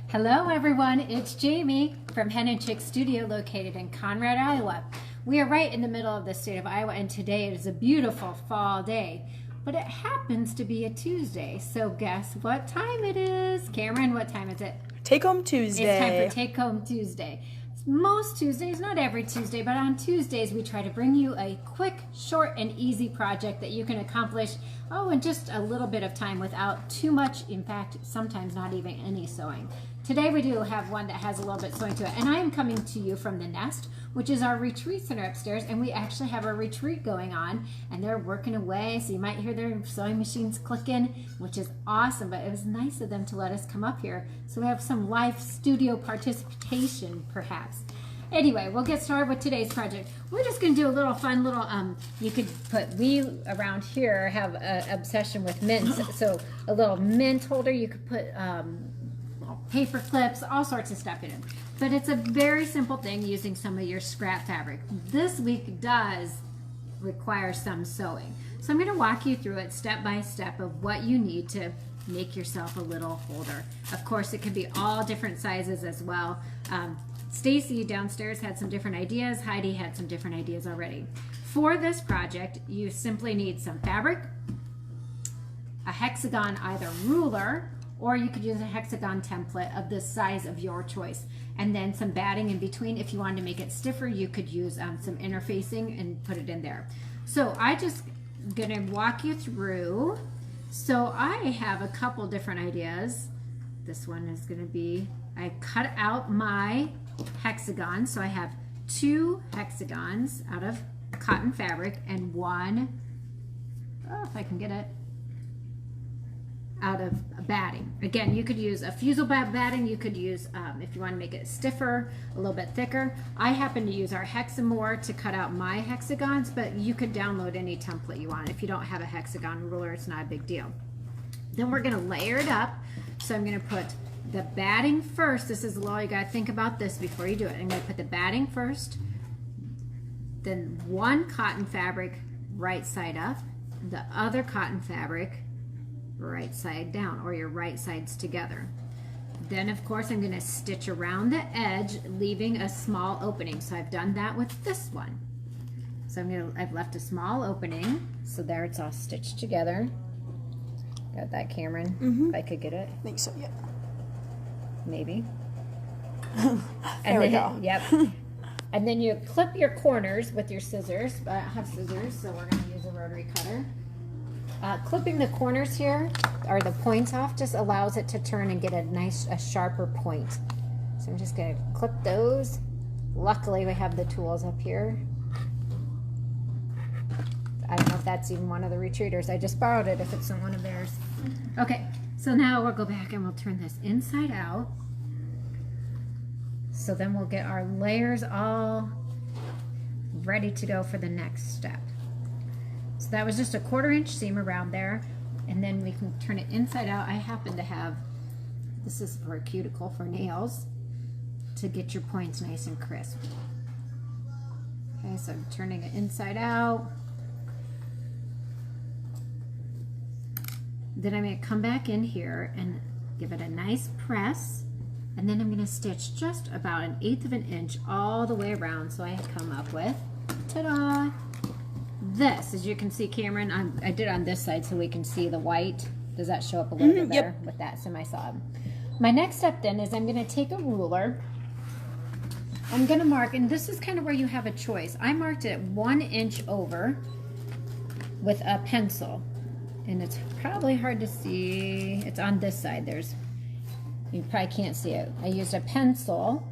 Hello everyone, it's Jamie from Hen and Chicks Studio located in Conrad, Iowa. We are right in the middle of the state of Iowa and today is a beautiful fall day, but it happens to be a Tuesday. So guess what time it is? Cameron, what time is it? Take Home Tuesday. It's time for Take Home Tuesday. Most Tuesdays, not every Tuesday, but on Tuesdays we try to bring you a quick, short, and easy project that you can accomplish, in just a little bit of time without too much, in fact, sometimes not even any sewing. Today we do have one that has a little bit sewing to it, and I am coming to you from the Nest, which is our retreat center upstairs, and we actually have a retreat going on, and they're working away, so you might hear their sewing machines clicking, which is awesome, but it was nice of them to let us come up here, so we have some live studio participation, perhaps. Anyway, we'll get started with today's project. We're just going to do a little fun little, you could put, we around here have an obsession with mints, so a little mint holder, you could put paper clips, all sorts of stuff in it. But it's a very simple thing using some of your scrap fabric. This week does require some sewing. So I'm going to walk you through it step by step of what you need to make yourself a little holder. Of course, it can be all different sizes as well. Stacy downstairs had some different ideas. Heidi had some different ideas already. For this project, you simply need some fabric, a hexagon either ruler, or you could use a hexagon template of the size of your choice, and then some batting in between. If you wanted to make it stiffer, you could use some interfacing and put it in there. So I just gonna walk you through. So I have a couple different ideas. This one is gonna be, I cut out my hexagon, so I have 2 hexagons out of cotton fabric and one, if I can get it, out of batting. Again, you could use a fusel batting, you could use, if you want to make it stiffer, a little bit thicker. I happen to use our Hexamore to cut out my hexagons, but you could download any template you want. If you don't have a hexagon ruler, it's not a big deal. Then we're gonna layer it up. So I'm gonna put the batting first. This is low, you gotta think about this before you do it. I'm gonna put the batting first, then one cotton fabric right side up, the other cotton fabric right side down, or your right sides together. Then of course I'm going to stitch around the edge, leaving a small opening. So I've done that with this one. So I've left a small opening, so there it's all stitched together. Got that, Cameron? If I could get it. I think so, yeah. Maybe. There we go. Yep. And then you clip your corners with your scissors. I have scissors, so we're going to use a rotary cutter. Clipping the corners here, or the points off, just allows it to turn and get a sharper point. So I'm just going to clip those. Luckily we have the tools up here. I don't know if that's even one of the retreaters. I just borrowed it if it's not one of theirs. Okay, so now we'll go back and we'll turn this inside out. So then we'll get our layers all ready to go for the next step. So that was just a 1/4 inch seam around there, and then we can turn it inside out. I happen to have, this is for a cuticle for nails, to get your points nice and crisp. Okay, so I'm turning it inside out. Then I'm going to come back in here and give it a nice press, and then I'm going to stitch just about 1/8 of an inch all the way around, so I come up with, ta-da! This, as you can see, Cameron, I did on this side so we can see the white. Does that show up a little bit better? Yep. With that semi-solid? My next step then is I'm going to take a ruler. I'm going to mark, and this is kind of where you have a choice. I marked it 1 inch over with a pencil, and it's probably hard to see. It's on this side. You probably can't see it. I used a pencil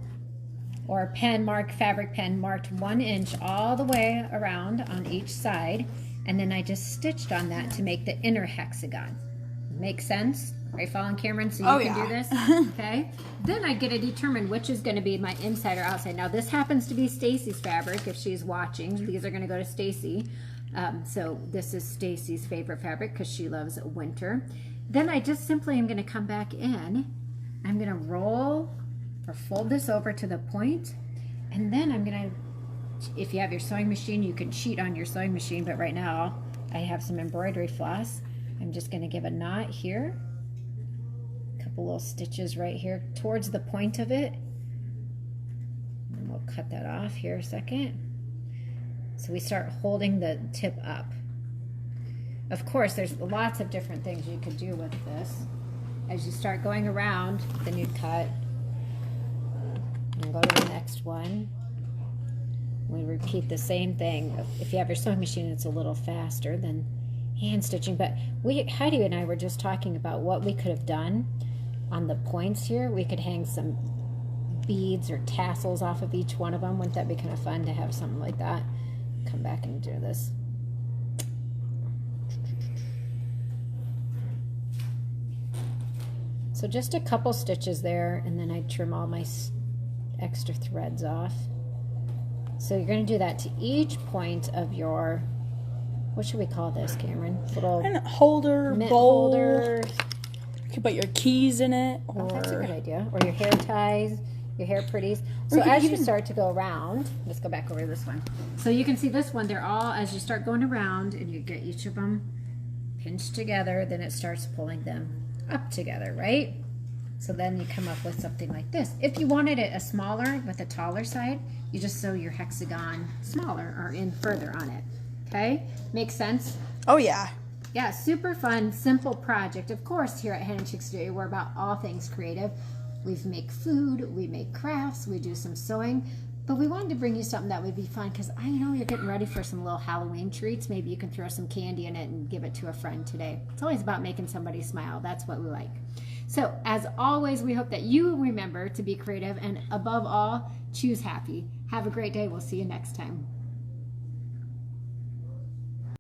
or a pen, fabric pen, marked 1 inch all the way around on each side, and then I just stitched on that to make the inner hexagon. Make sense? Are you following, Cameron? So you can do this? Okay. Then I get to determine which is going to be my inside or outside. Now this happens to be Stacy's fabric if she's watching. These are going to go to Stacy. So this is Stacy's favorite fabric because she loves winter. Then I just simply am going to come back in. I'm going to roll or fold this over to the point, and then I'm gonna, if you have your sewing machine, you can cheat on your sewing machine, but right now I have some embroidery floss. I'm just gonna give a knot here, couple little stitches right here towards the point of it. And we'll cut that off here a second. So we start holding the tip up. Of course, there's lots of different things you could do with this. As you start going around, then you'd cut and go to the next one. We repeat the same thing. If you have your sewing machine, it's a little faster than hand stitching. But Heidi and I were just talking about what we could have done on the points here. We could hang some beads or tassels off of each one of them. Wouldn't that be kind of fun to have something like that? Come back and do this. So just a couple stitches there, and then I trim all my extra threads off. So you're going to do that to each point of your, what should we call this, Cameron? Little holder, mint bowl. holder. You could put your keys in it. Oh, that's a good idea. Or your hair ties, your hair pretties. So as you start to go around, let's go back over to this one. So you can see this one, they're all, as you start going around and you get each of them pinched together, then it starts pulling them up together, right? So then you come up with something like this. If you wanted it a smaller with a taller side, you just sew your hexagon smaller or in further on it. Okay? Makes sense? Oh yeah. Yeah, super fun, simple project. Of course, here at Hen and Chicks Studio, we're about all things creative. We make food, we make crafts, we do some sewing, but we wanted to bring you something that would be fun because I know you're getting ready for some little Halloween treats. Maybe you can throw some candy in it and give it to a friend today. It's always about making somebody smile. That's what we like. So, as always, we hope that you remember to be creative and above all, choose happy. Have a great day. We'll see you next time.